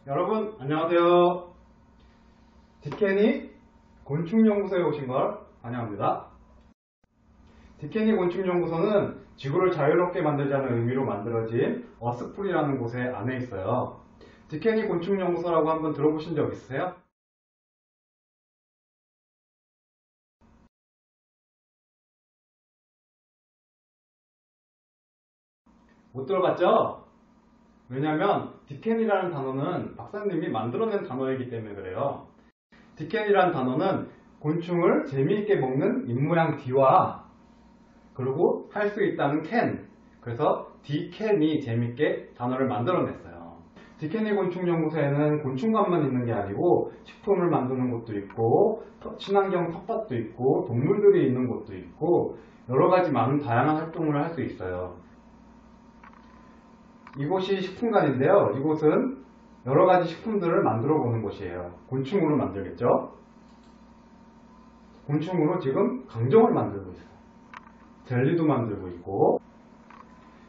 여러분 안녕하세요. 디케니 곤충연구소에 오신 걸 환영합니다. 디케니 곤충연구소는 지구를 자유롭게 만들자는 의미로 만들어진 어스풀이라는 곳에 안에 있어요. 디케니 곤충연구소라고 한번 들어보신 적 있으세요? 못 들어봤죠? 왜냐면 디켄이라는 단어는 박사님이 만들어낸 단어이기 때문에 그래요. 디켄이라는 단어는 곤충을 재미있게 먹는 입모양 D와 그리고 할 수 있다는 캔, 그래서 디켄이 재미있게 단어를 만들어냈어요. 디케니 곤충연구소에는 곤충관만 있는 게 아니고 식품을 만드는 곳도 있고 친환경 텃밭도 있고 동물들이 있는 곳도 있고 여러가지 많은 다양한 활동을 할 수 있어요. 이곳이 식품관인데요. 이곳은 여러가지 식품들을 만들어 보는 곳이에요. 곤충으로 만들겠죠? 곤충으로 지금 강정을 만들고 있어요. 젤리도 만들고 있고,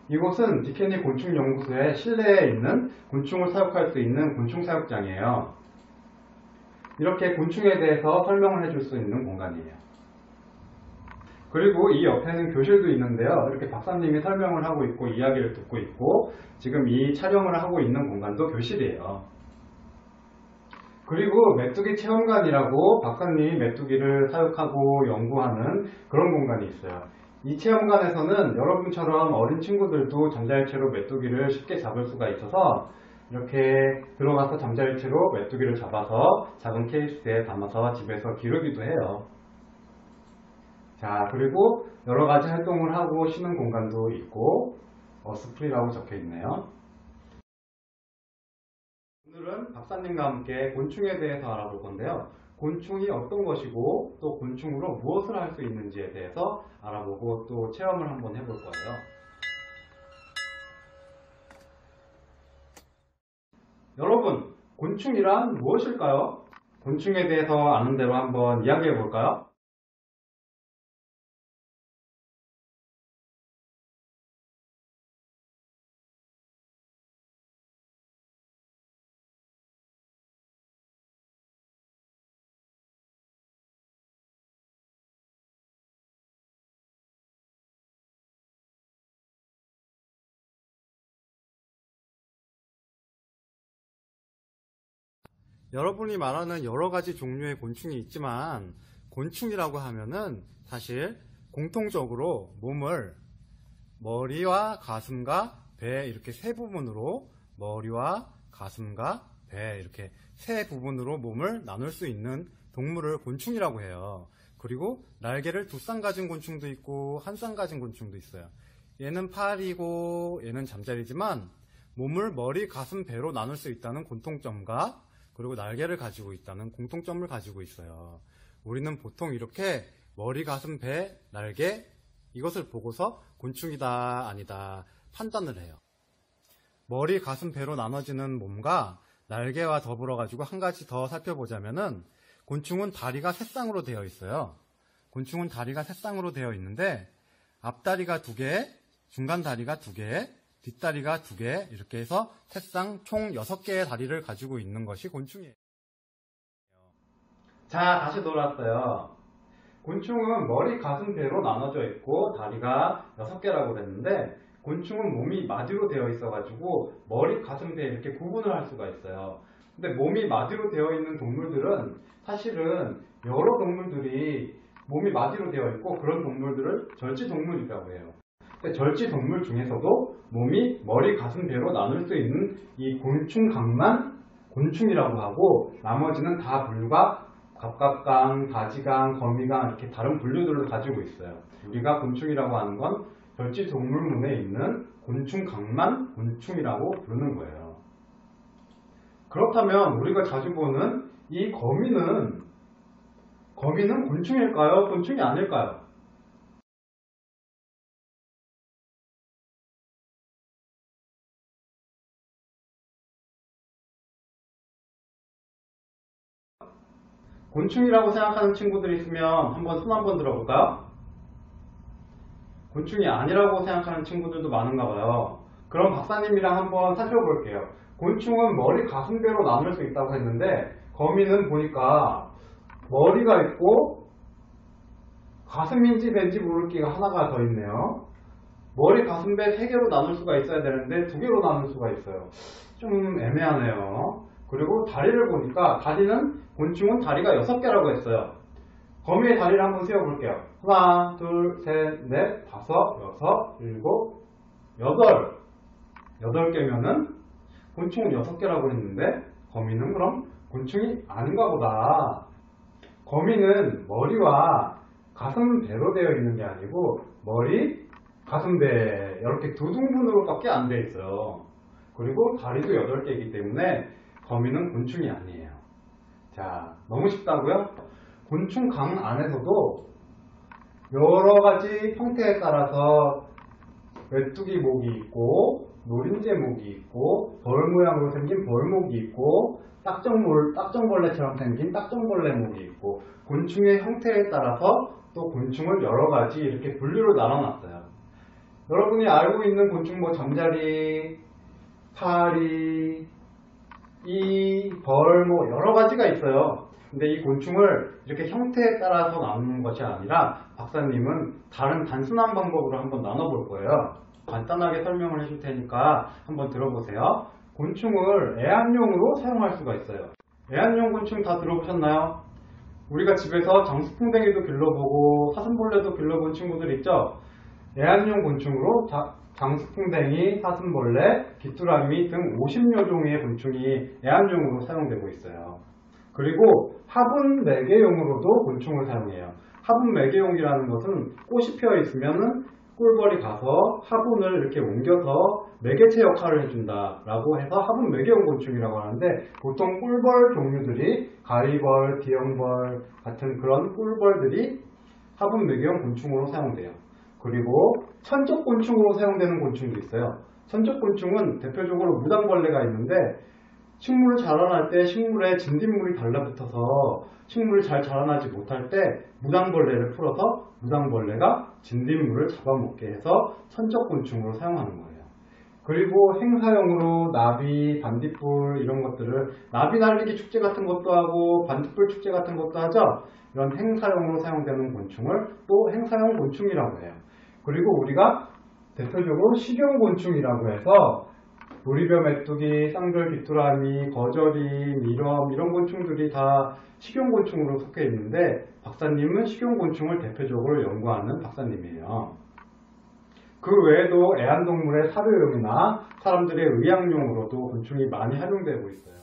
이곳은 디케니 곤충연구소의 실내에 있는 곤충을 사육할 수 있는 곤충 사육장이에요. 이렇게 곤충에 대해서 설명을 해줄 수 있는 공간이에요. 그리고 이 옆에는 교실도 있는데요. 이렇게 박사님이 설명을 하고 있고 이야기를 듣고 있고 지금 이 촬영을 하고 있는 공간도 교실이에요. 그리고 메뚜기 체험관이라고 박사님이 메뚜기를 사육하고 연구하는 그런 공간이 있어요. 이 체험관에서는 여러분처럼 어린 친구들도 잠자리채로 메뚜기를 쉽게 잡을 수가 있어서 이렇게 들어가서 잠자리채로 메뚜기를 잡아서 작은 케이스에 담아서 집에서 기르기도 해요. 자, 그리고 여러 가지 활동을 하고 쉬는 공간도 있고 어스프리라고 적혀 있네요. 오늘은 박사님과 함께 곤충에 대해서 알아볼 건데요. 곤충이 어떤 것이고 또 곤충으로 무엇을 할 수 있는지에 대해서 알아보고 또 체험을 한번 해볼 거예요. 여러분, 곤충이란 무엇일까요? 곤충에 대해서 아는 대로 한번 이야기해 볼까요? 여러분이 말하는 여러 가지 종류의 곤충이 있지만 곤충이라고 하면은 사실 공통적으로 몸을 머리와 가슴과 배 이렇게 세 부분으로 머리와 가슴과 배 이렇게 세 부분으로 몸을 나눌 수 있는 동물을 곤충이라고 해요. 그리고 날개를 두 쌍 가진 곤충도 있고 한 쌍 가진 곤충도 있어요. 얘는 팔이고 얘는 잠자리지만 몸을 머리, 가슴, 배로 나눌 수 있다는 공통점과 그리고 날개를 가지고 있다는 공통점을 가지고 있어요. 우리는 보통 이렇게 머리, 가슴, 배, 날개 이것을 보고서 곤충이다 아니다 판단을 해요. 머리, 가슴, 배로 나눠지는 몸과 날개와 더불어 가지고 한 가지 더 살펴보자면은 곤충은 다리가 세 쌍으로 되어 있어요. 곤충은 다리가 세 쌍으로 되어 있는데 앞다리가 두 개, 중간 다리가 두 개, 뒷다리가 두 개 이렇게 해서 세 쌍 총 6개의 다리를 가지고 있는 것이 곤충이에요. 자, 다시 돌아왔어요. 곤충은 머리, 가슴, 배로 나눠져 있고 다리가 6개라고 그랬는데 곤충은 몸이 마디로 되어 있어가지고 머리, 가슴, 배 이렇게 구분을 할 수가 있어요. 근데 몸이 마디로 되어 있는 동물들은 사실은 여러 동물들이 몸이 마디로 되어 있고 그런 동물들을 절지동물이라고 해요. 근데 절지동물 중에서도 몸이 머리, 가슴, 배로 나눌 수 있는 이 곤충강만 곤충이라고 하고 나머지는 다 분류가 갑각강, 다지강, 거미강 이렇게 다른 분류들을 가지고 있어요. 우리가 곤충이라고 하는 건 절지동물문에 있는 곤충강만 곤충이라고 부르는 거예요. 그렇다면 우리가 자주 보는 이 거미는 곤충일까요? 곤충이 아닐까요? 곤충이라고 생각하는 친구들이 있으면 한번 손 한번 들어볼까요? 곤충이 아니라고 생각하는 친구들도 많은가 봐요. 그럼 박사님이랑 한번 살펴볼게요. 곤충은 머리, 가슴, 배로 나눌 수 있다고 했는데 거미는 보니까 머리가 있고 가슴인지 배인지 모를 게가 하나가 더 있네요. 머리, 가슴, 배 3개로 나눌 수가 있어야 되는데 2개로 나눌 수가 있어요. 좀 애매하네요. 그리고 다리를 보니까 곤충은 다리가 6개라고 했어요. 거미의 다리를 한번 세어볼게요. 하나, 둘, 셋, 넷, 다섯, 여섯, 일곱, 여덟. 8개면은 곤충은 6개라고 했는데 거미는 그럼 곤충이 아닌가 보다. 거미는 머리와 가슴, 배로 되어 있는 게 아니고 머리, 가슴, 배 이렇게 두 등분으로 밖에 안 돼 있어요. 그리고 다리도 8개이기 때문에 거미는 곤충이 아니에요. 자, 너무 쉽다고요? 곤충강 안에서도 여러 가지 형태에 따라서 메뚜기 목이 있고 노린재 목이 있고 벌 모양으로 생긴 벌목이 있고 딱정벌레처럼 생긴 딱정벌레 목이 있고 곤충의 형태에 따라서 또 곤충을 여러 가지 이렇게 분류로 나눠놨어요. 여러분이 알고 있는 곤충 뭐 잠자리, 파리, 벌 뭐 여러 가지가 있어요. 근데 이 곤충을 이렇게 형태에 따라서 나누는 것이 아니라 박사님은 다른 단순한 방법으로 한번 나눠볼 거예요. 간단하게 설명을 해줄 테니까 한번 들어보세요. 곤충을 애완용으로 사용할 수가 있어요. 애완용 곤충 다 들어보셨나요? 우리가 집에서 장수풍뎅이도 길러보고 사슴벌레도 길러본 친구들 있죠? 애완용 곤충으로 장수풍뎅이, 사슴벌레, 귀뚜라미 등 50여 종의 곤충이 애완용으로 사용되고 있어요. 그리고 화분 매개용으로도 곤충을 사용해요. 화분 매개용이라는 것은 꽃이 피어 있으면 꿀벌이 가서 화분을 이렇게 옮겨서 매개체 역할을 해준다라고 해서 화분 매개용 곤충이라고 하는데, 보통 꿀벌 종류들이 가위벌, 비형벌 같은 그런 꿀벌들이 화분 매개용 곤충으로 사용돼요. 그리고 천적곤충으로 사용되는 곤충도 있어요. 천적곤충은 대표적으로 무당벌레가 있는데, 식물을 자라날 때 식물에 진딧물이 달라붙어서 식물이 잘 자라나지 못할 때 무당벌레를 풀어서 무당벌레가 진딧물을 잡아먹게 해서 천적곤충으로 사용하는 거예요. 그리고 행사용으로 나비, 반딧불 이런 것들을 나비 날리기 축제 같은 것도 하고 반딧불 축제 같은 것도 하죠. 이런 행사용으로 사용되는 곤충을 또 행사용 곤충이라고 해요. 그리고 우리가 대표적으로 식용곤충이라고 해서 도리벼 메뚜기, 쌍별 귀뚜라미, 거저리, 미럼 이런 곤충들이 다 식용곤충으로 속해 있는데, 박사님은 식용곤충을 대표적으로 연구하는 박사님이에요. 그 외에도 애완동물의 사료용이나 사람들의 의약용으로도 곤충이 많이 활용되고 있어요.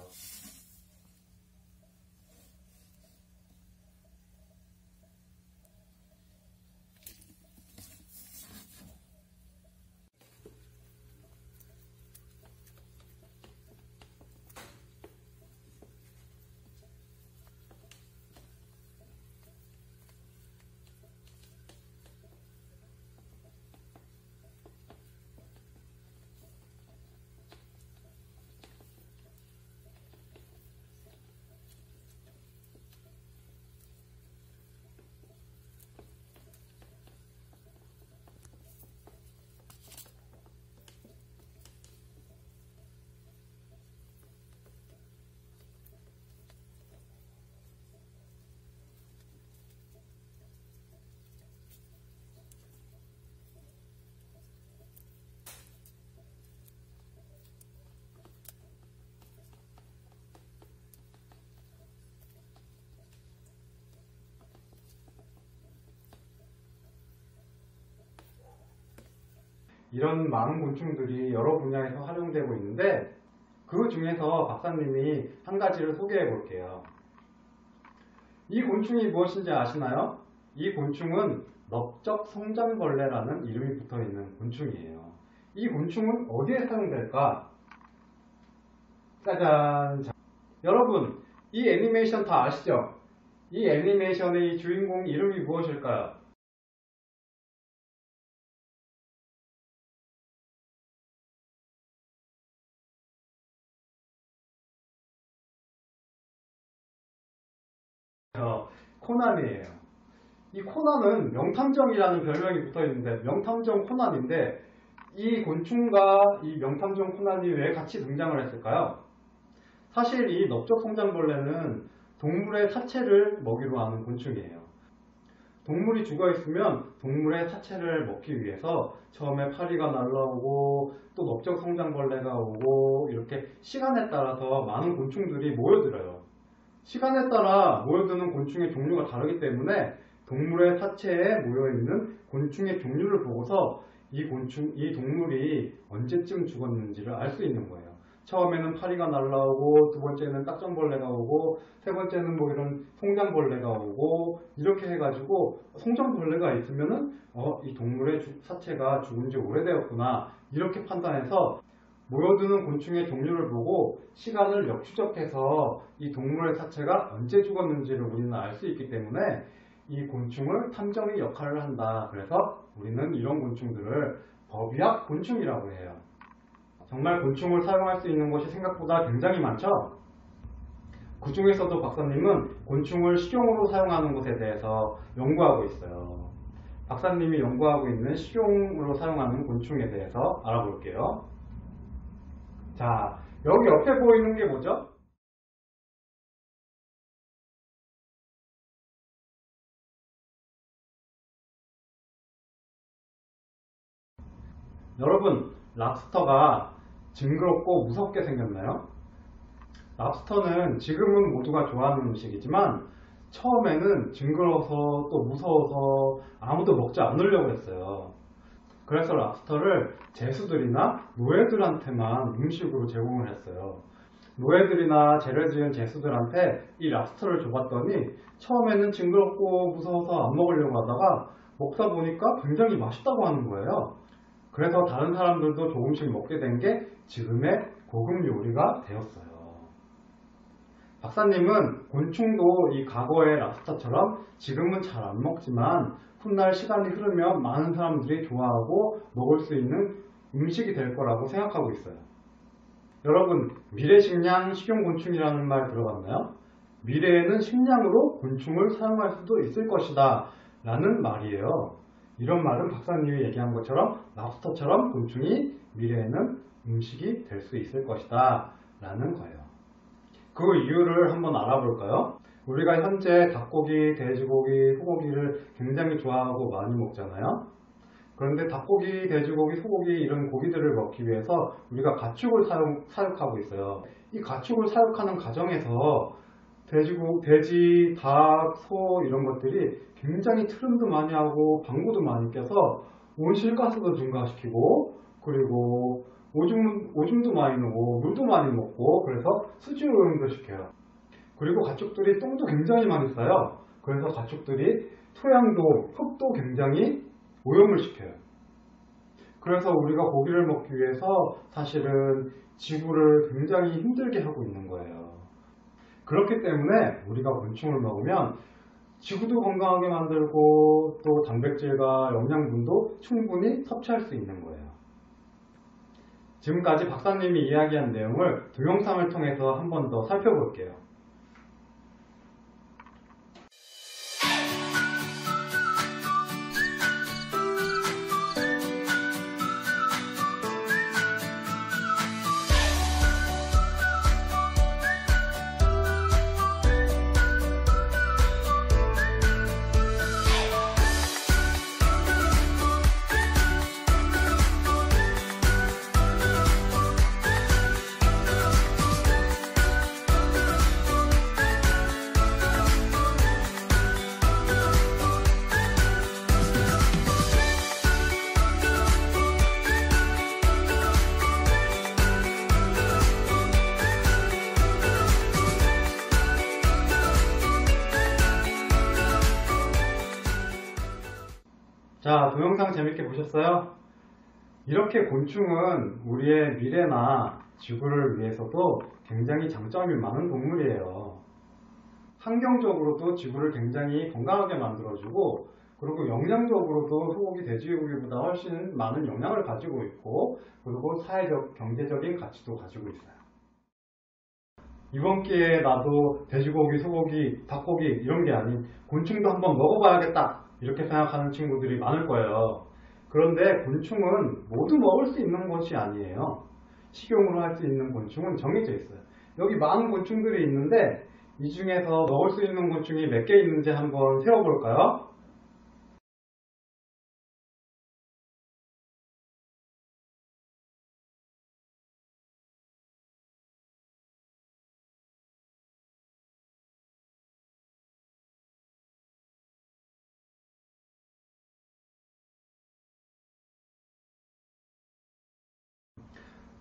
이런 많은 곤충들이 여러 분야에서 활용되고 있는데, 그 중에서 박사님이 한 가지를 소개해 볼게요. 이 곤충이 무엇인지 아시나요? 이 곤충은 넓적성장벌레라는 이름이 붙어 있는 곤충이에요. 이 곤충은 어디에 사용될까? 짜잔! 여러분, 이 애니메이션 다 아시죠? 이 애니메이션의 주인공 이름이 무엇일까요? 코난이에요. 이 코난은 명탐정이라는 별명이 붙어 있는데, 명탐정 코난인데, 이 곤충과 이 명탐정 코난이 왜 같이 등장을 했을까요? 사실 이 넓적성장벌레는 동물의 사체를 먹이로 하는 곤충이에요. 동물이 죽어 있으면 동물의 사체를 먹기 위해서 처음에 파리가 날라오고 또 넓적성장벌레가 오고, 이렇게 시간에 따라서 많은 곤충들이 모여들어요. 시간에 따라 모여드는 곤충의 종류가 다르기 때문에 동물의 사체에 모여있는 곤충의 종류를 보고서 이 동물이 언제쯤 죽었는지를 알 수 있는 거예요. 처음에는 파리가 날라오고, 두 번째는 딱정벌레가 오고, 세 번째는 뭐 이런 송장벌레가 오고, 이렇게 해가지고 송장벌레가 있으면은 이 동물의 사체가 죽은 지 오래되었구나, 이렇게 판단해서 모여드는 곤충의 종류를 보고 시간을 역추적해서 이 동물의 사체가 언제 죽었는지를 우리는 알 수 있기 때문에 이 곤충을 탐정의 역할을 한다. 그래서 우리는 이런 곤충들을 법의학 곤충이라고 해요. 정말 곤충을 사용할 수 있는 것이 생각보다 굉장히 많죠? 그 중에서도 박사님은 곤충을 식용으로 사용하는 것에 대해서 연구하고 있어요. 박사님이 연구하고 있는 식용으로 사용하는 곤충에 대해서 알아볼게요. 자, 여기 옆에 보이는 게 뭐죠? 여러분, 랍스터가 징그럽고 무섭게 생겼나요? 랍스터는 지금은 모두가 좋아하는 음식이지만 처음에는 징그러워서 또 무서워서 아무도 먹지 않으려고 했어요. 그래서 랍스터를 제수들이나 노예들한테만 음식으로 제공을 했어요. 노예들이나 죄를 지은 제수들한테 이 랍스터를 줘봤더니 처음에는 징그럽고 무서워서 안 먹으려고 하다가 먹다 보니까 굉장히 맛있다고 하는 거예요. 그래서 다른 사람들도 조금씩 먹게 된 게 지금의 고급 요리가 되었어요. 박사님은 곤충도 이 과거의 랍스터처럼 지금은 잘 안 먹지만 훗날 시간이 흐르면 많은 사람들이 좋아하고 먹을 수 있는 음식이 될 거라고 생각하고 있어요. 여러분, 미래식량 식용곤충이라는 말 들어봤나요? 미래에는 식량으로 곤충을 사용할 수도 있을 것이다 라는 말이에요. 이런 말은 박사님이 얘기한 것처럼 랍스터처럼 곤충이 미래에는 음식이 될 수 있을 것이다 라는 거예요. 그 이유를 한번 알아볼까요? 우리가 현재 닭고기, 돼지고기, 소고기를 굉장히 좋아하고 많이 먹잖아요. 그런데 닭고기, 돼지고기, 소고기 이런 고기들을 먹기 위해서 우리가 가축을 사육하고 있어요. 이 가축을 사육하는 과정에서 돼지, 닭, 소 이런 것들이 굉장히 트름도 많이 하고 방구도 많이 껴서 온실가스도 증가시키고 그리고 오줌도 많이 누고 물도 많이 먹고 그래서 수질오염도 시켜요. 그리고 가축들이 똥도 굉장히 많이 싸요. 그래서 가축들이 토양도 흙도 굉장히 오염을 시켜요. 그래서 우리가 고기를 먹기 위해서 사실은 지구를 굉장히 힘들게 하고 있는 거예요. 그렇기 때문에 우리가 곤충을 먹으면 지구도 건강하게 만들고 또 단백질과 영양분도 충분히 섭취할 수 있는 거예요. 지금까지 박사님이 이야기한 내용을 동영상을 통해서 한 번 더 살펴볼게요. 자, 동영상 재밌게 보셨어요? 이렇게 곤충은 우리의 미래나 지구를 위해서도 굉장히 장점이 많은 동물이에요. 환경적으로도 지구를 굉장히 건강하게 만들어주고 그리고 영양적으로도 소고기, 돼지고기보다 훨씬 많은 영양을 가지고 있고 그리고 사회적, 경제적인 가치도 가지고 있어요. 이번 기회에 나도 돼지고기, 소고기, 닭고기 이런 게 아닌 곤충도 한번 먹어봐야겠다 이렇게 생각하는 친구들이 많을 거예요. 그런데 곤충은 모두 먹을 수 있는 것이 아니에요. 식용으로 할 수 있는 곤충은 정해져 있어요. 여기 많은 곤충들이 있는데 이 중에서 먹을 수 있는 곤충이 몇 개 있는지 한번 세어볼까요?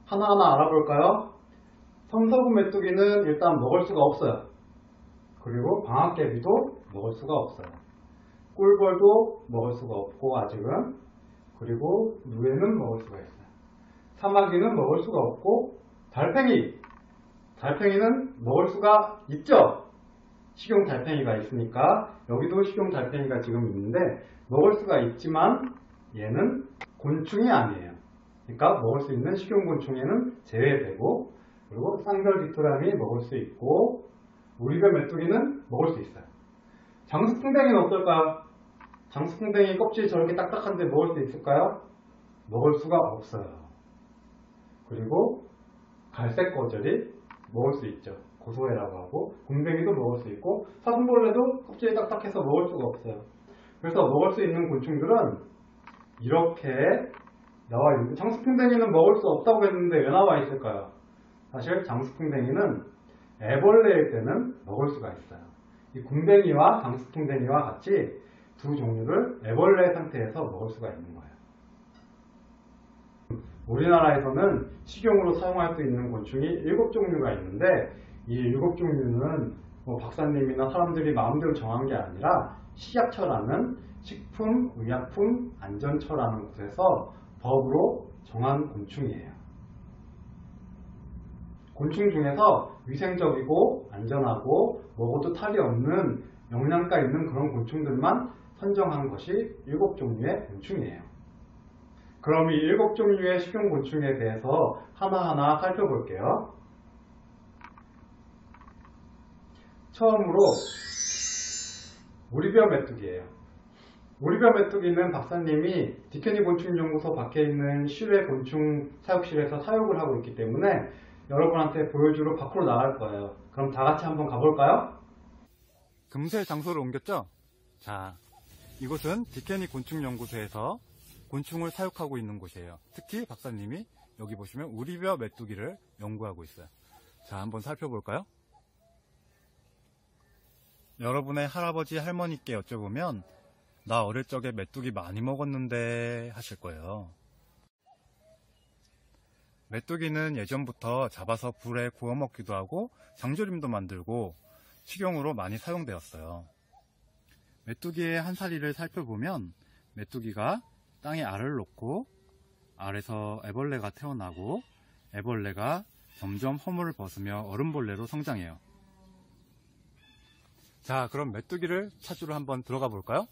하나하나 알아볼까요? 손석구 메뚜기는 일단 먹을 수가 없어요. 그리고 방앗개비도 먹을 수가 없어요. 꿀벌도 먹을 수가 없고 아직은. 그리고 누에는 먹을 수가 있어요. 사마귀는 먹을 수가 없고 달팽이는 먹을 수가 있죠. 식용 달팽이가 있으니까 여기도 식용 달팽이가 지금 있는데 먹을 수가 있지만 얘는 곤충이 아니에요. 그러니까 먹을 수 있는 식용곤충에는 제외되고 그리고 쌍별 귀뚜라미 먹을 수 있고 우리별 메뚜기는 먹을 수 있어요. 장수풍뎅이는 어떨까요? 장수풍뎅이 껍질이 저렇게 딱딱한데 먹을 수 있을까요? 먹을 수가 없어요. 그리고 갈색 거절이 먹을 수 있죠. 고소해라고 하고 곰뱅이도 먹을 수 있고 사슴벌레도 껍질이 딱딱해서 먹을 수가 없어요. 그래서 먹을 수 있는 곤충들은 이렇게 나와 있는데 장수풍뎅이는 먹을 수 없다고 했는데 왜 나와 있을까요? 사실 장수풍뎅이는 애벌레일 때는 먹을 수가 있어요. 이 궁뎅이와 장수풍뎅이와 같이 두 종류를 애벌레 상태에서 먹을 수가 있는 거예요. 우리나라에서는 식용으로 사용할 수 있는 곤충이 7종류가 있는데 이 7종류는 박사님이나 사람들이 마음대로 정한 게 아니라 식약처라는 식품의약품안전처라는 곳에서 법으로 정한 곤충이에요. 곤충 중에서 위생적이고 안전하고 먹어도 탈이 없는 영양가 있는 그런 곤충들만 선정한 것이 7종류의 곤충이에요. 그럼 이 7종류의 식용곤충에 대해서 하나하나 살펴볼게요. 처음으로 우리벼 메뚜기예요. 우리벼 메뚜기는 박사님이 디케니 곤충연구소 밖에 있는 실외 곤충 사육실에서 사육을 하고 있기 때문에 여러분한테 보여주러 밖으로 나갈 거예요. 그럼 다 같이 한번 가볼까요? 금세 장소를 옮겼죠? 자, 이곳은 디케니 곤충연구소에서 곤충을 사육하고 있는 곳이에요. 특히 박사님이 여기 보시면 우리벼 메뚜기를 연구하고 있어요. 자, 한번 살펴볼까요? 여러분의 할아버지 할머니께 여쭤보면 나 어릴 적에 메뚜기 많이 먹었는데 하실 거예요. 메뚜기는 예전부터 잡아서 불에 구워 먹기도 하고 장조림도 만들고 식용으로 많이 사용되었어요. 메뚜기의 한사리를 살펴보면 메뚜기가 땅에 알을 놓고 알에서 애벌레가 태어나고 애벌레가 점점 허물을 벗으며 얼음벌레로 성장해요. 자, 그럼 메뚜기를 찾으러 한번 들어가 볼까요?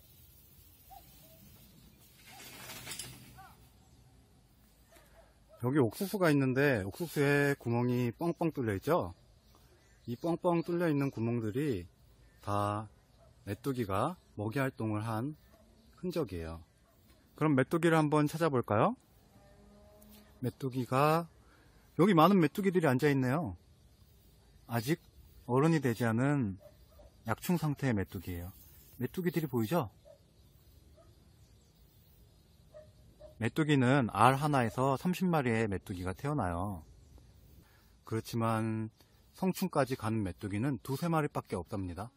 여기 옥수수가 있는데 옥수수에 구멍이 뻥뻥 뚫려 있죠? 이 뻥뻥 뚫려 있는 구멍들이 다 메뚜기가 먹이 활동을 한 흔적이에요. 그럼 메뚜기를 한번 찾아볼까요? 메뚜기가 여기 많은 메뚜기들이 앉아 있네요. 아직 어른이 되지 않은 약충 상태의 메뚜기예요. 메뚜기들이 보이죠? 메뚜기는 알 하나에서 30마리의 메뚜기가 태어나요. 그렇지만 성충까지 가는 메뚜기는 2~3마리 밖에 없답니다.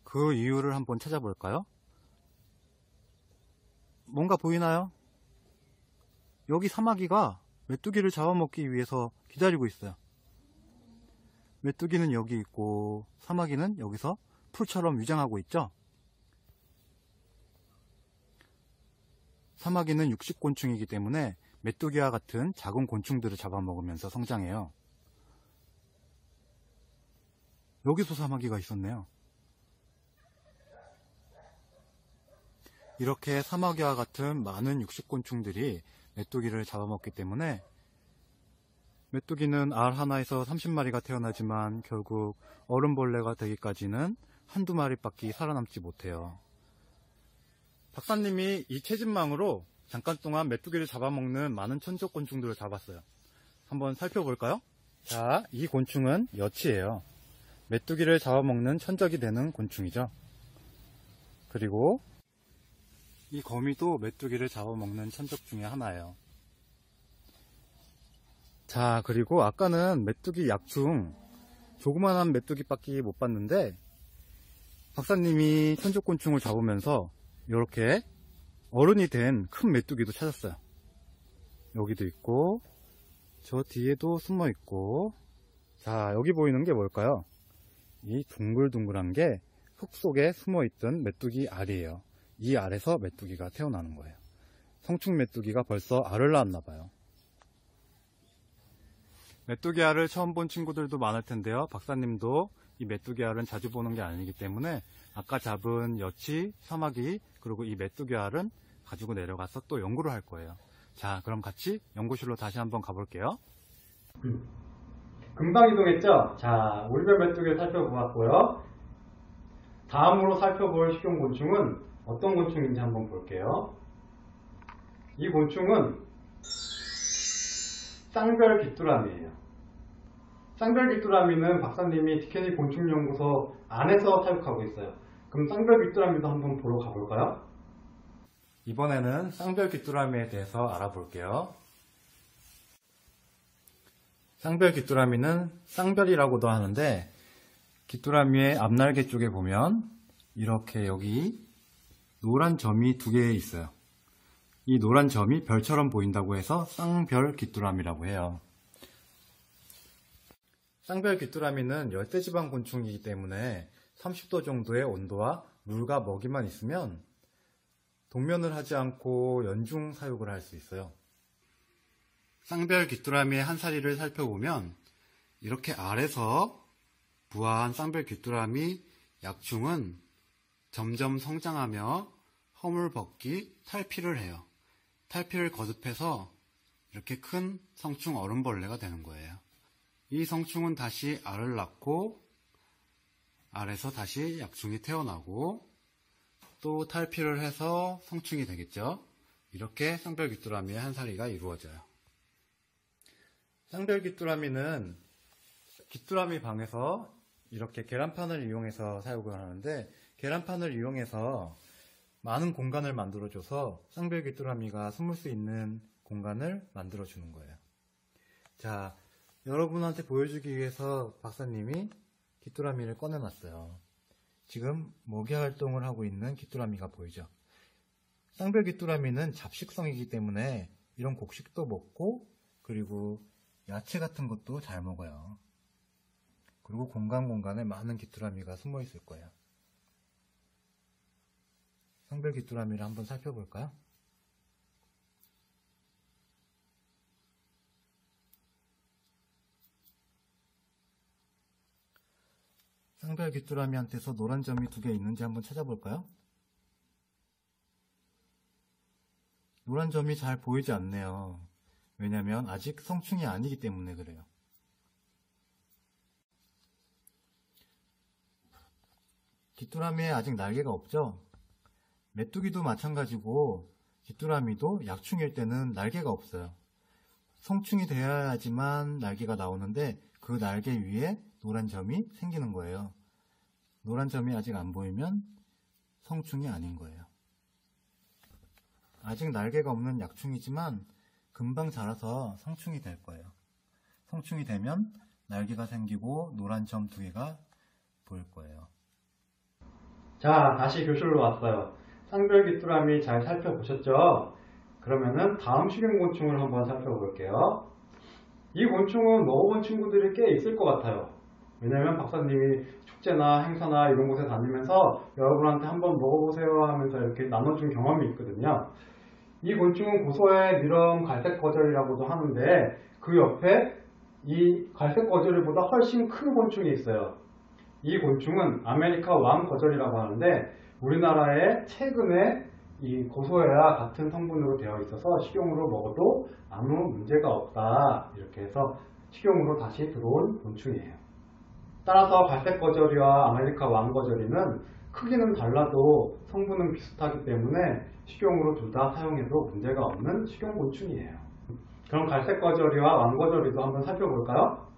그 이유를 한번 찾아볼까요? 뭔가 보이나요? 여기 사마귀가 메뚜기를 잡아먹기 위해서 기다리고 있어요. 메뚜기는 여기 있고 사마귀는 여기서 풀처럼 위장하고 있죠? 사마귀는 육식곤충이기 때문에 메뚜기와 같은 작은 곤충들을 잡아먹으면서 성장해요. 여기도 사마귀가 있었네요. 이렇게 사마귀와 같은 많은 육식곤충들이 메뚜기를 잡아먹기 때문에 메뚜기는 알 하나에서 30마리가 태어나지만 결국 얼음벌레가 되기까지는 한두 마리밖에 살아남지 못해요. 박사님이 이 채집망으로 잠깐 동안 메뚜기를 잡아먹는 많은 천적곤충들을 잡았어요. 한번 살펴볼까요? 자, 이 곤충은 여치예요. 메뚜기를 잡아먹는 천적이 되는 곤충이죠. 그리고 이 거미도 메뚜기를 잡아먹는 천적 중에 하나예요. 자, 그리고 아까는 메뚜기 약충 조그만한 메뚜기밖에 못 봤는데 박사님이 천적곤충을 잡으면서 이렇게 어른이 된 큰 메뚜기도 찾았어요. 여기도 있고 저 뒤에도 숨어 있고. 자, 여기 보이는 게 뭘까요? 이 둥글둥글한 게 흙 속에 숨어 있던 메뚜기 알이에요. 이 알에서 메뚜기가 태어나는 거예요. 성충 메뚜기가 벌써 알을 낳았나봐요. 메뚜기 알을 처음 본 친구들도 많을 텐데요. 박사님도 이 메뚜기 알은 자주 보는 게 아니기 때문에 아까 잡은 여치, 사마귀, 그리고 이 메뚜기 알은 가지고 내려가서 또 연구를 할 거예요. 자, 그럼 같이 연구실로 다시 한번 가볼게요. 금방 이동했죠? 자, 우리별 메뚜기를 살펴보았고요. 다음으로 살펴볼 식용곤충은 어떤 곤충인지 한번 볼게요. 이 곤충은 쌍별 귀뚜라미예요. 쌍별 귀뚜라미는 박사님이 디케니 곤충연구소 안에서 사육하고 있어요. 그럼 쌍별 귀뚜라미도 한번 보러 가볼까요? 이번에는 쌍별 귀뚜라미에 대해서 알아볼게요. 쌍별 귀뚜라미는 쌍별이라고도 하는데 귀뚜라미의 앞날개 쪽에 보면 이렇게 여기 노란 점이 2개 있어요. 이 노란 점이 별처럼 보인다고 해서 쌍별 귀뚜라미라고 해요. 쌍별 귀뚜라미는 열대지방 곤충이기 때문에 30도 정도의 온도와 물과 먹이만 있으면 동면을 하지 않고 연중 사육을 할 수 있어요. 쌍별 귀뚜라미의 한사리를 살펴보면 이렇게 알에서 부화한 쌍별 귀뚜라미 약충은 점점 성장하며 허물 벗기, 탈피를 해요. 탈피를 거듭해서 이렇게 큰 성충 얼음벌레가 되는 거예요. 이 성충은 다시 알을 낳고 알에서 다시 약충이 태어나고 또 탈피를 해서 성충이 되겠죠. 이렇게 쌍별 귀뚜라미의 한사리가 이루어져요. 쌍별 귀뚜라미는 귀뚜라미 방에서 이렇게 계란판을 이용해서 사육을 하는데 계란판을 이용해서 많은 공간을 만들어줘서 쌍별 귀뚜라미가 숨을 수 있는 공간을 만들어주는 거예요. 자, 여러분한테 보여주기 위해서 박사님이 귀뚜라미를 꺼내놨어요. 지금 먹이 활동을 하고 있는 귀뚜라미가 보이죠? 쌍별 귀뚜라미는 잡식성이기 때문에 이런 곡식도 먹고 그리고 야채 같은 것도 잘 먹어요. 그리고 공간에 많은 귀뚜라미가 숨어 있을 거예요. 쌍별 귀뚜라미를 한번 살펴볼까요? 쌍별 귀뚜라미한테서 노란 점이 2개 있는지 한번 찾아볼까요? 노란 점이 잘 보이지 않네요. 왜냐면 아직 성충이 아니기 때문에 그래요. 귀뚜라미에 아직 날개가 없죠? 메뚜기도 마찬가지고 귀뚜라미도 약충일 때는 날개가 없어요. 성충이 되어야지만 날개가 나오는데 그 날개 위에 노란 점이 생기는 거예요. 노란 점이 아직 안 보이면 성충이 아닌 거예요. 아직 날개가 없는 약충이지만 금방 자라서 성충이 될 거예요. 성충이 되면 날개가 생기고 노란 점 2개가 보일 거예요. 자, 다시 교실로 왔어요. 쌍별 귀뚜라미 잘 살펴보셨죠? 그러면은 다음 식용곤충을 한번 살펴볼게요. 이 곤충은 먹어본 친구들이 꽤 있을 것 같아요. 왜냐면 박사님이 축제나 행사나 이런 곳에 다니면서 여러분한테 한번 먹어보세요 하면서 이렇게 나눠준 경험이 있거든요. 이 곤충은 고소의 니럼 갈색거절이라고도 하는데 그 옆에 이 갈색거절이보다 훨씬 큰 곤충이 있어요. 이 곤충은 아메리카 왕거절이라고 하는데 우리나라에 최근에 이 고소해와 같은 성분으로 되어 있어서 식용으로 먹어도 아무 문제가 없다. 이렇게 해서 식용으로 다시 들어온 곤충이에요. 따라서 갈색거절이와 아메리카 왕거절이는 크기는 달라도 성분은 비슷하기 때문에 식용으로 둘 다 사용해도 문제가 없는 식용곤충이에요. 그럼 갈색거절이와 왕거절이도 한번 살펴볼까요?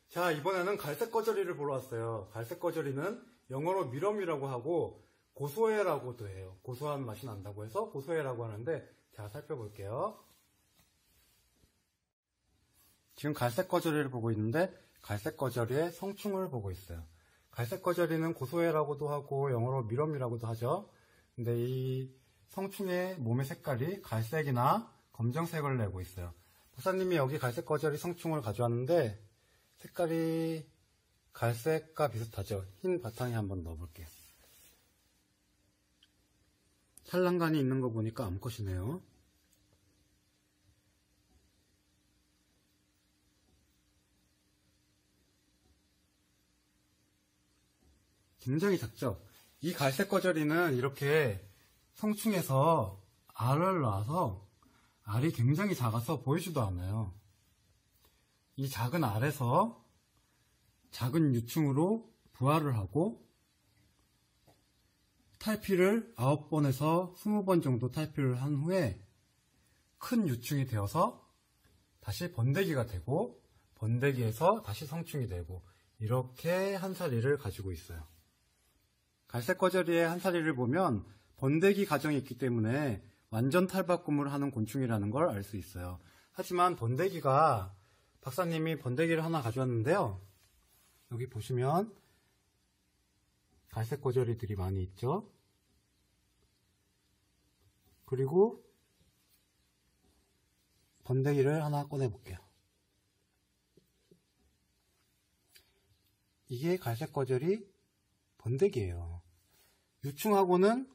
자, 이번에는 갈색거절이를 보러 왔어요. 갈색거절이는 영어로 미럼이라고 하고 고소해라고도 해요. 고소한 맛이 난다고 해서 고소해라고 하는데 자, 살펴볼게요. 지금 갈색거절이를 보고 있는데 갈색거절이의 성충을 보고 있어요. 갈색거절이는 고소해라고도 하고 영어로 미럼이라고도 하죠. 근데 이 성충의 몸의 색깔이 갈색이나 검정색을 내고 있어요. 박사님이 여기 갈색거절이 성충을 가져왔는데 색깔이 갈색과 비슷하죠. 흰 바탕에 한번 넣어볼게요. 산란간이 있는 거 보니까 암컷이네요. 굉장히 작죠? 이 갈색거절이는 이렇게 성충에서 알을 낳아서 알이 굉장히 작아서 보이지도 않아요. 이 작은 알에서 작은 유충으로 부화를 하고 탈피를 9번에서 20번 정도 탈피를 한 후에 큰 유충이 되어서 다시 번데기가 되고 번데기에서 다시 성충이 되고 이렇게 한사리를 가지고 있어요. 갈색거절이의 한사리를 보면 번데기 가정이 있기 때문에 완전 탈바꿈을 하는 곤충이라는 걸 알 수 있어요. 하지만 번데기가 박사님이 번데기를 하나 가져왔는데요. 여기 보시면 갈색 거저리들이 많이 있죠. 그리고 번데기를 하나 꺼내 볼게요. 이게 갈색 거저리 번데기예요. 유충하고는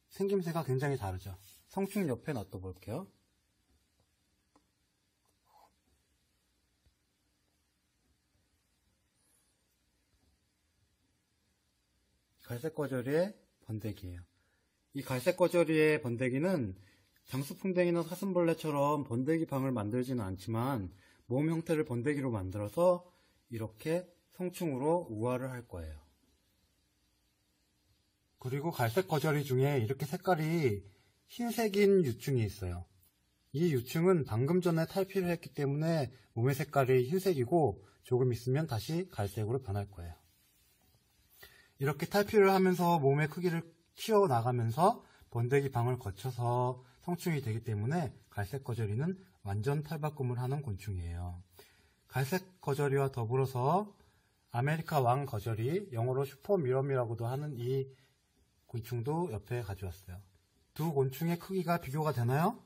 생김새가 굉장히 다르죠. 성충 옆에 놔둬 볼게요. 갈색 거저리의 번데기예요. 이 갈색 거저리의 번데기는 장수풍뎅이나 사슴벌레처럼 번데기 방을 만들지는 않지만 몸 형태를 번데기로 만들어서 이렇게 성충으로 우화를 할 거예요. 그리고 갈색 거저리 중에 이렇게 색깔이 흰색인 유충이 있어요. 이 유충은 방금 전에 탈피를 했기 때문에 몸의 색깔이 흰색이고 조금 있으면 다시 갈색으로 변할 거예요. 이렇게 탈피를 하면서 몸의 크기를 키워나가면서 번데기 방을 거쳐서 성충이 되기 때문에 갈색 거저리는 완전 탈바꿈을 하는 곤충이에요. 갈색 거저리와 더불어서 아메리카 왕 거저리, 영어로 슈퍼미럼이라고도 하는 이 곤충도 옆에 가져왔어요. 두 곤충의 크기가 비교가 되나요?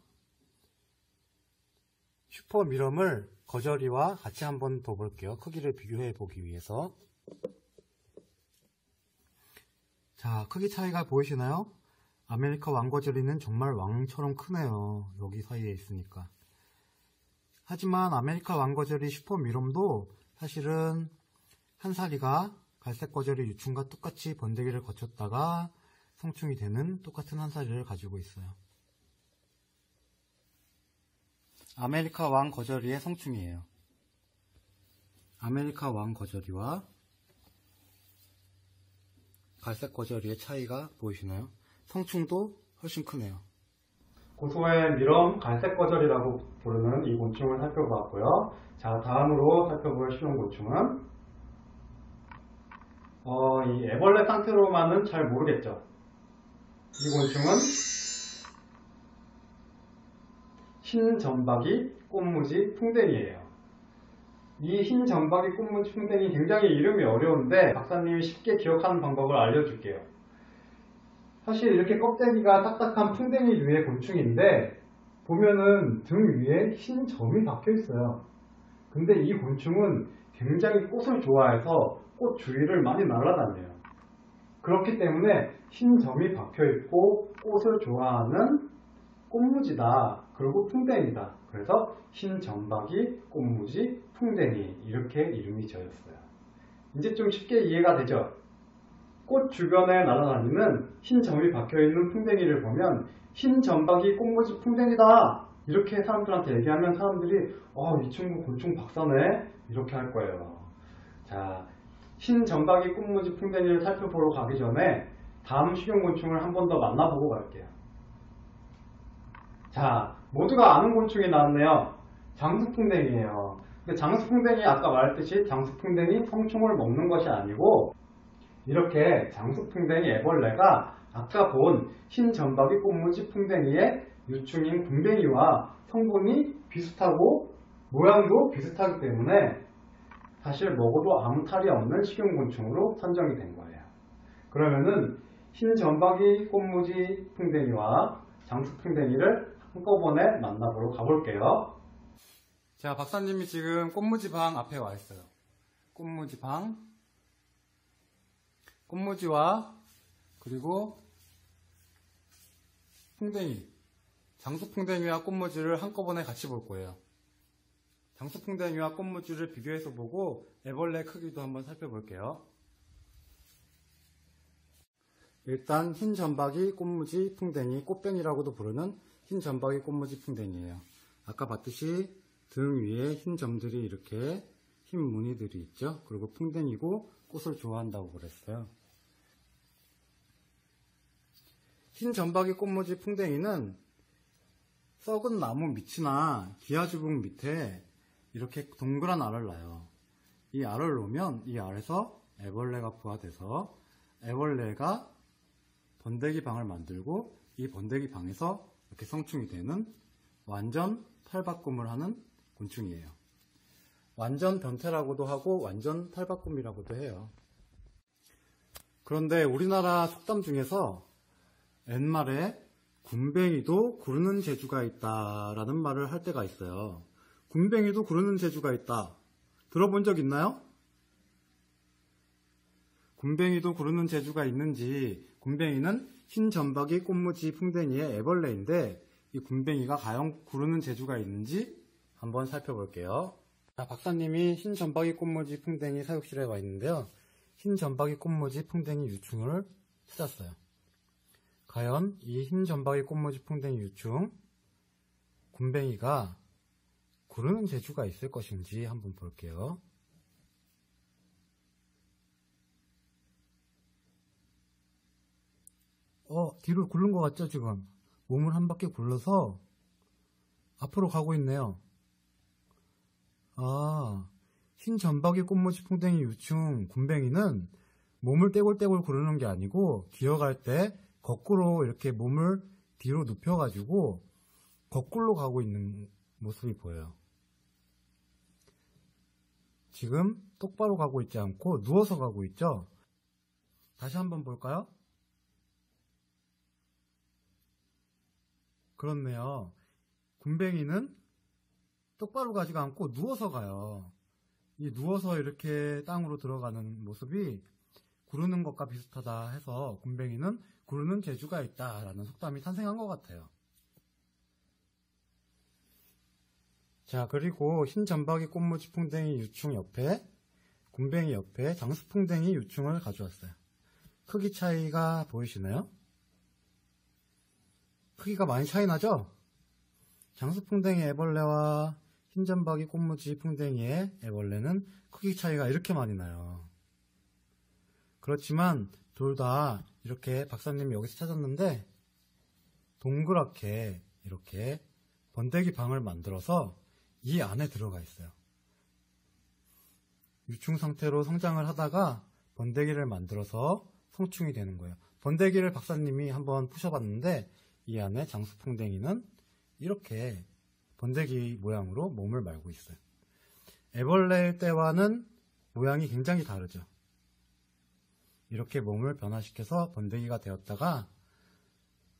슈퍼미럼을 거저리와 같이 한번 더 볼게요. 크기를 비교해 보기 위해서. 자, 크기 차이가 보이시나요? 아메리카 왕거저리는 정말 왕처럼 크네요. 여기 사이에 있으니까. 하지만 아메리카 왕거저리 슈퍼미럼도 사실은 한 사리가 갈색 거저리 유충과 똑같이 번데기를 거쳤다가 성충이 되는 똑같은 한 사리를 가지고 있어요. 아메리카 왕거저리의 성충이에요. 아메리카 왕거저리와 갈색 거저리의 차이가 보이시나요? 성충도 훨씬 크네요. 고소의 미럼 갈색 거저리라고 부르는 이 곤충을 살펴보았고요. 자, 다음으로 살펴볼 쉬운 곤충은 이 애벌레 상태로만은 잘 모르겠죠. 이 곤충은 흰점박이 꽃무지 풍뎅이에요. 이 흰점박이 꽃무지 풍뎅이 굉장히 이름이 어려운데 박사님이 쉽게 기억하는 방법을 알려줄게요. 사실 이렇게 껍데기가 딱딱한 풍뎅이류의 곤충인데 보면은 등 위에 흰 점이 박혀 있어요. 근데 이 곤충은 굉장히 꽃을 좋아해서 꽃 주위를 많이 날아다녀요. 그렇기 때문에 흰 점이 박혀 있고 꽃을 좋아하는 꽃무지다. 그리고 풍뎅이다. 그래서 흰점박이 꽃무지 풍뎅이 이렇게 이름이 지어졌어요. 이제 좀 쉽게 이해가 되죠? 꽃 주변에 날아다니는 흰 점이 박혀있는 풍뎅이를 보면 흰점박이 꽃무지 풍뎅이다 이렇게 사람들한테 얘기하면 사람들이 이 친구 곤충 박사네 이렇게 할 거예요. 자, 흰점박이 꽃무지 풍뎅이를 살펴보러 가기 전에 다음 식용곤충을 한 번 더 만나보고 갈게요. 자, 모두가 아는 곤충이 나왔네요. 장수풍뎅이에요. 근데 장수풍뎅이 아까 말했듯이 장수풍뎅이 성충을 먹는 것이 아니고 이렇게 장수풍뎅이 애벌레가 아까 본 흰점박이 꽃무지 풍뎅이의 유충인 궁뎅이와 성분이 비슷하고 모양도 비슷하기 때문에 사실 먹어도 아무 탈이 없는 식용곤충으로 선정이 된 거예요. 그러면은 흰점박이 꽃무지 풍뎅이와 장수풍뎅이를 한꺼번에 만나보러 가볼게요. 자, 박사님이 지금 꽃무지 방 앞에 와 있어요. 꽃무지 방. 꽃무지와 그리고 풍뎅이, 장수풍뎅이와 꽃무지를 한꺼번에 같이 볼 거예요. 장수풍뎅이와 꽃무지를 비교해서 보고 애벌레 크기도 한번 살펴볼게요. 일단 흰점박이 꽃무지 풍뎅이, 꽃뱀이라고도 부르는 흰점박이 꽃무지 풍뎅이에요. 아까 봤듯이 등 위에 흰 점들이 이렇게 흰 무늬들이 있죠. 그리고 풍뎅이고 꽃을 좋아한다고 그랬어요. 흰점박이 꽃무지 풍뎅이는 썩은 나무 밑이나 기아주북 밑에 이렇게 동그란 알을 낳아요. 이 알을 놓으면 이 알에서 애벌레가 부화돼서 애벌레가 번데기 방을 만들고 이 번데기 방에서 이렇게 성충이 되는 완전 탈바꿈을 하는 곤충이에요. 완전 변태라고도 하고 완전 탈바꿈이라고도 해요. 그런데 우리나라 속담 중에서 옛말에 군뱅이도 구르는 재주가 있다라는 말을 할 때가 있어요. 군뱅이도 구르는 재주가 있다. 들어본 적 있나요? 군뱅이도 구르는 재주가 있는지, 군뱅이는 흰점박이 꽃무지 풍뎅이의 애벌레인데 이 군뱅이가 과연 구르는 재주가 있는지 한번 살펴볼게요. 자, 박사님이 흰점박이 꽃무지 풍뎅이 사육실에 와 있는데요. 흰점박이 꽃무지 풍뎅이 유충을 찾았어요. 과연 이 흰점박이 꽃무지 풍뎅이 유충 군뱅이가 구르는 재주가 있을 것인지 한번 볼게요. 뒤로 굴른 것 같죠? 지금 몸을 한 바퀴 굴러서 앞으로 가고 있네요. 흰점박이 꽃무지 풍뎅이 유충 군뱅이는 몸을 떼굴떼굴 구르는 게 아니고 기어갈 때 거꾸로 이렇게 몸을 뒤로 눕혀가지고 거꾸로 가고 있는 모습이 보여요. 지금 똑바로 가고 있지 않고 누워서 가고 있죠? 다시 한번 볼까요? 그렇네요. 군뱅이는 똑바로 가지가 않고 누워서 가요. 이 누워서 이렇게 땅으로 들어가는 모습이 구르는 것과 비슷하다 해서 군뱅이는 구르는 재주가 있다라는 속담이 탄생한 것 같아요. 자, 그리고 흰점박이 꽃무지 풍뎅이 유충 옆에 군뱅이 옆에 장수풍뎅이 유충을 가져왔어요. 크기 차이가 보이시나요? 크기가 많이 차이 나죠? 장수풍뎅이 애벌레와 흰점박이 꽃무지 풍뎅이의 애벌레는 크기 차이가 이렇게 많이 나요. 그렇지만 둘 다 이렇게 박사님이 여기서 찾았는데 동그랗게 이렇게 번데기 방을 만들어서 이 안에 들어가 있어요. 유충 상태로 성장을 하다가 번데기를 만들어서 성충이 되는 거예요. 번데기를 박사님이 한번 푸셔봤는데 이 안에 장수풍뎅이는 이렇게 번데기 모양으로 몸을 말고 있어요. 애벌레일 때와는 모양이 굉장히 다르죠. 이렇게 몸을 변화시켜서 번데기가 되었다가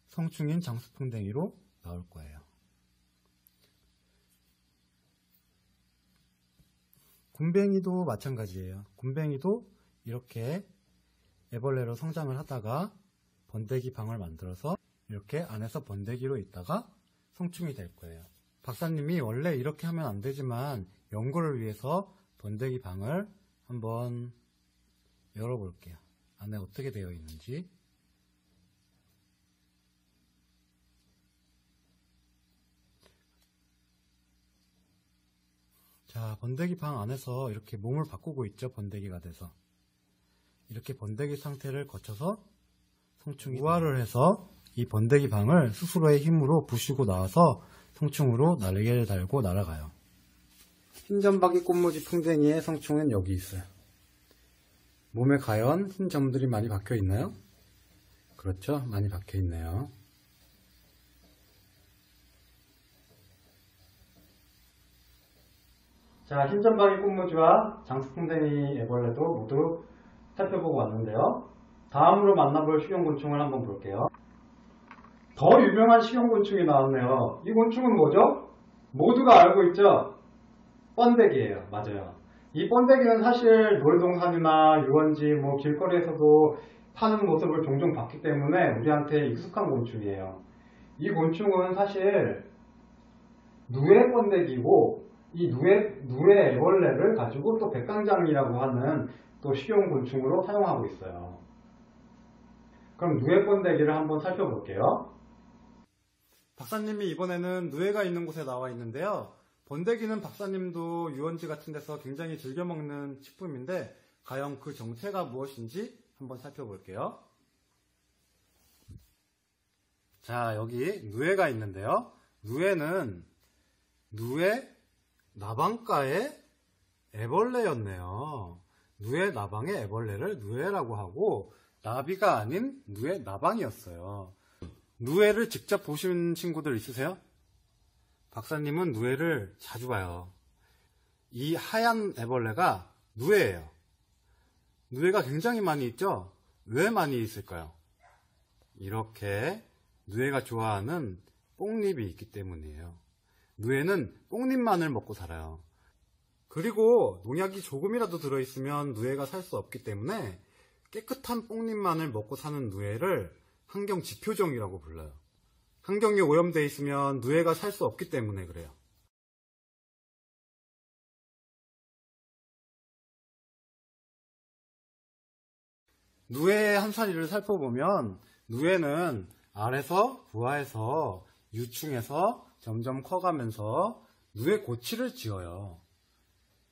성충인 장수풍뎅이로 나올 거예요. 군뱅이도 마찬가지예요. 군뱅이도 이렇게 애벌레로 성장을 하다가 번데기 방을 만들어서 이렇게 안에서 번데기로 있다가 성충이 될 거예요. 박사님이 원래 이렇게 하면 안 되지만 연구를 위해서 번데기 방을 한번 열어볼게요. 안에 어떻게 되어 있는지. 자, 번데기 방 안에서 이렇게 몸을 바꾸고 있죠. 번데기가 돼서 이렇게 번데기 상태를 거쳐서 성충이 우화를 해서 이 번데기 방을 스스로의 힘으로 부시고 나와서 성충으로 날개를 달고 날아가요. 흰점박이 꽃무지 풍뎅이의 성충은 여기 있어요. 몸에 과연 흰 점들이 많이 박혀 있나요? 그렇죠, 많이 박혀 있네요. 자, 흰점박이 꽃무지와 장수풍뎅이 애벌레도 모두 살펴보고 왔는데요. 다음으로 만나볼 식용곤충을 한번 볼게요. 더 유명한 식용곤충이 나왔네요. 이 곤충은 뭐죠? 모두가 알고 있죠? 번데기예요. 맞아요. 이 번데기는 사실 놀이동산이나 유원지, 길거리에서도 파는 모습을 종종 봤기 때문에 우리한테 익숙한 곤충이에요. 이 곤충은 사실 누에 번데기고 이 누에 애벌레를 가지고 또 백강장이라고 하는 또 식용곤충으로 사용하고 있어요. 그럼 누에 번데기를 한번 살펴볼게요. 박사님이 이번에는 누에가 있는 곳에 나와 있는데요. 번데기는 박사님도 유원지 같은 데서 굉장히 즐겨 먹는 식품인데 과연 그 정체가 무엇인지 한번 살펴볼게요. 자, 여기 누에가 있는데요. 누에는 누에 나방과의 애벌레였네요. 누에 나방의 애벌레를 누에라고 하고 나비가 아닌 누에 나방이었어요. 누에를 직접 보신 친구들 있으세요? 박사님은 누에를 자주 봐요. 이 하얀 애벌레가 누에예요. 누에가 굉장히 많이 있죠? 왜 많이 있을까요? 이렇게 누에가 좋아하는 뽕잎이 있기 때문이에요. 누에는 뽕잎만을 먹고 살아요. 그리고 농약이 조금이라도 들어있으면 누에가 살 수 없기 때문에 깨끗한 뽕잎만을 먹고 사는 누에를 환경지표종이라고 불러요. 환경이 오염되어 있으면 누에가 살 수 없기 때문에 그래요. 누에의 한사리를 살펴보면 누에는 알에서 부화해서 유충해서 점점 커가면서 누에 고치를 지어요.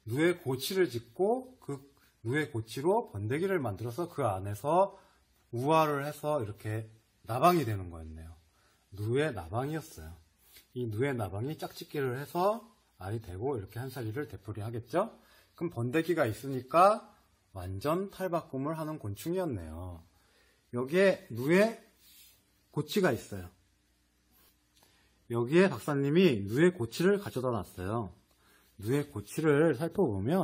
누에 고치를 짓고 그 누에 고치로 번데기를 만들어서 그 안에서 우화를 해서 이렇게 나방이 되는 거였네요. 누에 나방이었어요. 이 누에 나방이 짝짓기를 해서 알이 되고 이렇게 한사리를 되풀이 하겠죠? 그럼 번데기가 있으니까 완전 탈바꿈을 하는 곤충이었네요. 여기에 누에 고치가 있어요. 여기에 박사님이 누에 고치를 가져다 놨어요. 누에 고치를 살펴보면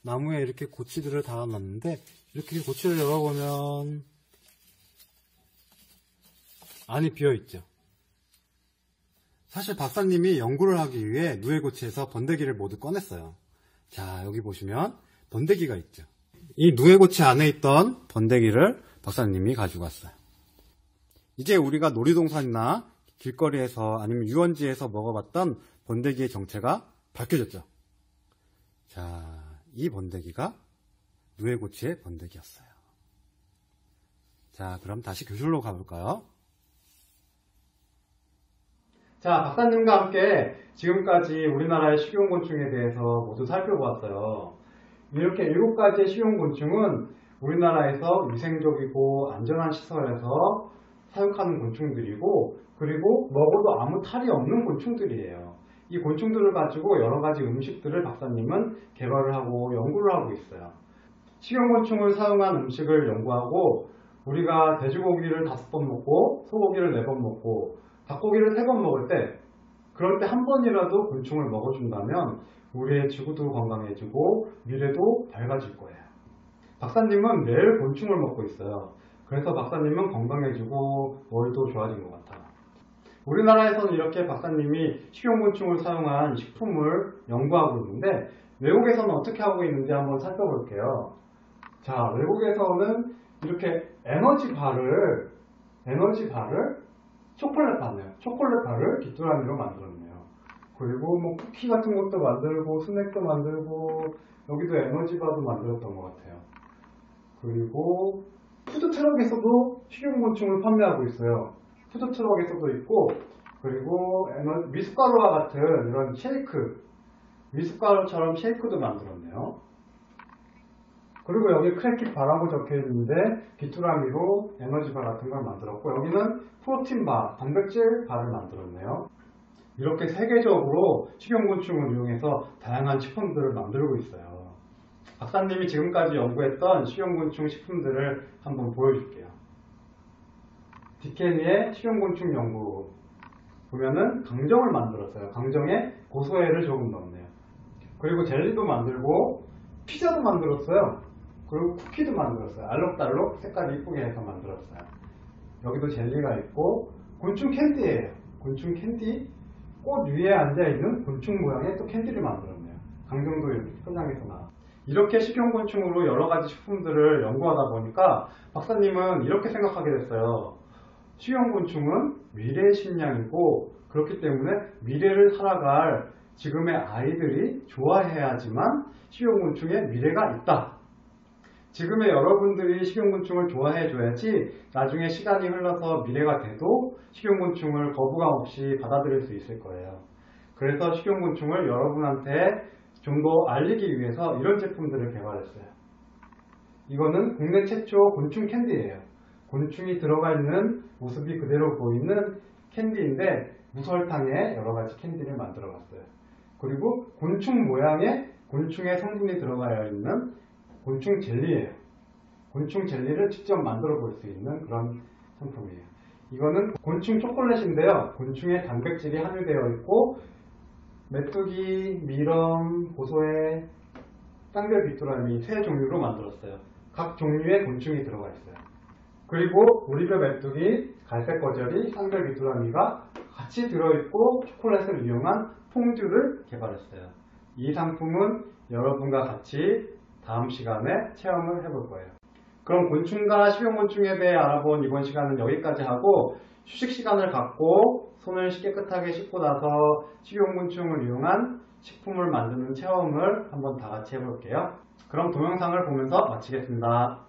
나무에 이렇게 고치들을 달아놨는데 이렇게 고치를 열어보면 안이 비어있죠. 사실 박사님이 연구를 하기 위해 누에 고치에서 번데기를 모두 꺼냈어요. 자, 여기 보시면 번데기가 있죠. 이 누에 고치 안에 있던 번데기를 박사님이 가지고 왔어요. 이제 우리가 놀이동산이나 길거리에서 아니면 유원지에서 먹어봤던 번데기의 정체가 밝혀졌죠. 자, 이 번데기가 누에 고치의 번데기였어요. 자, 그럼 다시 교실로 가볼까요? 자, 박사님과 함께 지금까지 우리나라의 식용곤충에 대해서 모두 살펴보았어요. 이렇게 7가지의 식용곤충은 우리나라에서 위생적이고 안전한 시설에서 사육하는 곤충들이고, 그리고 먹어도 아무 탈이 없는 곤충들이에요. 이 곤충들을 가지고 여러가지 음식들을 박사님은 개발을 하고 연구를 하고 있어요. 식용곤충을 사용한 음식을 연구하고, 우리가 돼지고기를 5번 먹고 소고기를 4번 먹고 닭고기를 3번 먹을 때, 그럴 때 한 번이라도 곤충을 먹어준다면 우리의 지구도 건강해지고 미래도 밝아질 거예요. 박사님은 매일 곤충을 먹고 있어요. 그래서 박사님은 건강해지고 머리도 좋아진 것 같아요. 우리나라에서는 이렇게 박사님이 식용곤충을 사용한 식품을 연구하고 있는데, 외국에서는 어떻게 하고 있는지 한번 살펴볼게요. 자, 외국에서는 이렇게 에너지바를 초콜릿바를 귀뚜라미로 만들었네요. 그리고 뭐 쿠키 같은 것도 만들고 스낵도 만들고, 여기도 에너지바도 만들었던 것 같아요. 그리고 푸드트럭에서도 식용곤충을 판매하고 있어요. 푸드트럭에서도 있고, 그리고 미숫가루와 같은 이런 쉐이크, 미숫가루처럼 쉐이크도 만들었네요. 그리고 여기 크래킷바라고 적혀 있는데 귀뚜라미로 에너지바 같은 걸 만들었고, 여기는 프로틴바, 단백질 바를 만들었네요. 이렇게 세계적으로 식용곤충을 이용해서 다양한 식품들을 만들고 있어요. 박사님이 지금까지 연구했던 식용곤충 식품들을 한번 보여줄게요. 디케니의 식용곤충 연구 보면은 강정을 만들었어요. 강정에 고소해를 조금 넣었네요. 그리고 젤리도 만들고 피자도 만들었어요. 그리고 쿠키도 만들었어요. 알록달록 색깔이 이쁘게 해서 만들었어요. 여기도 젤리가 있고, 곤충 캔디예요. 곤충 캔디, 꽃 위에 앉아있는 곤충 모양의 또 캔디를 만들었네요. 강정도 이렇게 포장해서 나와. 이렇게 식용곤충으로 여러가지 식품들을 연구하다 보니까 박사님은 이렇게 생각하게 됐어요. 식용곤충은 미래의 식량이고, 그렇기 때문에 미래를 살아갈 지금의 아이들이 좋아해야지만 식용곤충에 미래가 있다. 지금의 여러분들이 식용곤충을 좋아해줘야지 나중에 시간이 흘러서 미래가 돼도 식용곤충을 거부감 없이 받아들일 수 있을 거예요. 그래서 식용곤충을 여러분한테 좀 더 알리기 위해서 이런 제품들을 개발했어요. 이거는 국내 최초 곤충 캔디예요. 곤충이 들어가 있는 모습이 그대로 보이는 캔디인데, 무설탕에 여러가지 캔디를 만들어 봤어요. 그리고 곤충 모양의 곤충의 성분이 들어가 있는 곤충 젤리예요. 곤충 젤리를 직접 만들어 볼 수 있는 그런 상품이에요. 이거는 곤충 초콜릿인데요. 곤충의 단백질이 함유되어 있고 메뚜기, 미럼, 고소해, 쌍별 귀뚜라미 세 종류로 만들었어요. 각 종류의 곤충이 들어가 있어요. 그리고 우리별 메뚜기, 갈색 거절이, 쌍별 귀뚜라미가 같이 들어있고 초콜릿을 이용한 퐁듀를 개발했어요. 이 상품은 여러분과 같이 다음 시간에 체험을 해볼 거예요. 그럼 곤충과 식용곤충에 대해 알아본 이번 시간은 여기까지 하고 휴식 시간을 갖고 손을 깨끗하게 씻고 나서 식용곤충을 이용한 식품을 만드는 체험을 한번 다 같이 해볼게요. 그럼 동영상을 보면서 마치겠습니다.